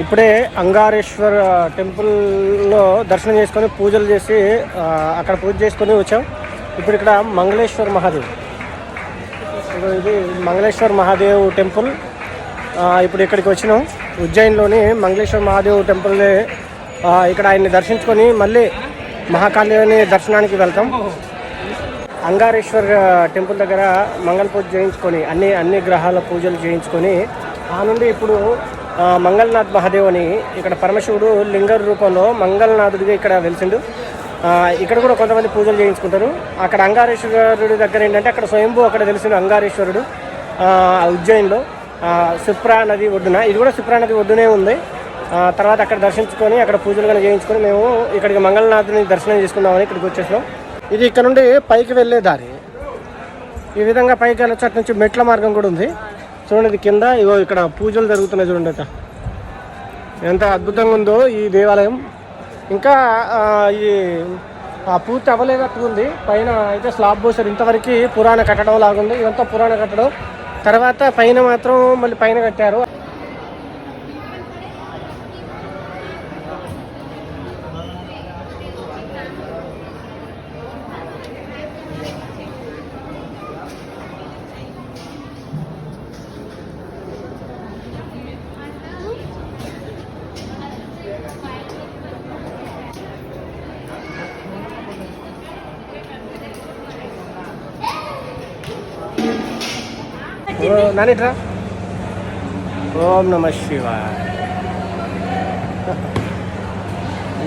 ఇప్పుడే అంగారేశ్వర్ టెంపుల్లో దర్శనం చేసుకొని పూజలు చేసి అక్కడ పూజ చేసుకొని వచ్చాం. ఇప్పుడు ఇక్కడ మంగళేశ్వర్ మహాదేవ్, ఇది మంగళేశ్వర్ మహాదేవ్ టెంపుల్. ఇప్పుడు ఇక్కడికి వచ్చినాం. ఉజ్జయిన్లోని మంగళేశ్వర్ మహాదేవ్ టెంపుల్. ఇక్కడ ఆయన్ని దర్శించుకొని మళ్ళీ మహాకాళి దర్శనానికి వెళ్తాం. అంగారేశ్వర్ టెంపుల్ దగ్గర మంగళ పూజ చేయించుకొని అన్ని గ్రహాల పూజలు చేయించుకొని ఆ నుండి ఇప్పుడు మంగళనాథ్ మహాదేవ్ అని ఇక్కడ పరమశివుడు లింగ రూపంలో మంగళనాథుడిగా ఇక్కడ వెలిసిండు. ఇక్కడ కూడా కొంతమంది పూజలు చేయించుకుంటారు. అక్కడ అంగారేశ్వరుడి దగ్గర ఏంటంటే అక్కడ స్వయంభూ అక్కడ తెలిసిన అంగారేశ్వరుడు ఉజ్జయిన్లో సిప్రా నది ఒడ్డున, ఇది కూడా సిప్రా నది ఒడ్డునే ఉంది. తర్వాత అక్కడ దర్శించుకొని అక్కడ పూజలు కానీ చేయించుకొని మేము ఇక్కడికి మంగళనాథుని దర్శనం చేసుకుందామని ఇక్కడికి వచ్చేసినాం. ఇది ఇక్కడ నుండి పైకి వెళ్ళే దారి. ఈ విధంగా పైకి వెళ్ళొచ్చు. అటు నుంచి మెట్ల మార్గం కూడా ఉంది. చూడండి, ఇది కింద ఇగో ఇక్కడ పూజలు జరుగుతున్నాయి. చూడండి అట ఎంత అద్భుతంగా ఉందో ఈ దేవాలయం. ఇంకా ఈ పూర్తి అవ్వలేదట్టు ఉంది. పైన అయితే స్లాబ్ పోసారు. ఇంతవరకు పురాణ కట్టడం లాగుంది. ఇదంతా పురాణ కట్టడం. తర్వాత పైన మాత్రం మళ్ళీ పైన కట్టారు. నానిట్రా. ఓం నమ శివాయ.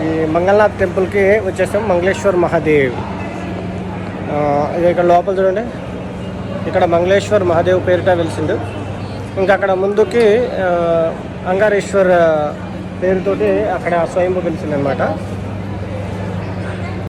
ఈ మంగళనాథ్ టెంపుల్కి వచ్చేసాం. మంగళేశ్వర్ మహాదేవ్. ఇది ఇక్కడ లోపల చూడండి. ఇక్కడ మంగళేశ్వర్ మహాదేవ్ పేరిట వెలిసిండు. ఇంకా అక్కడ ముందుకి అంగారేశ్వర్ పేరుతోటి అక్కడ స్వయంభూ వెలిసిండు అనమాట.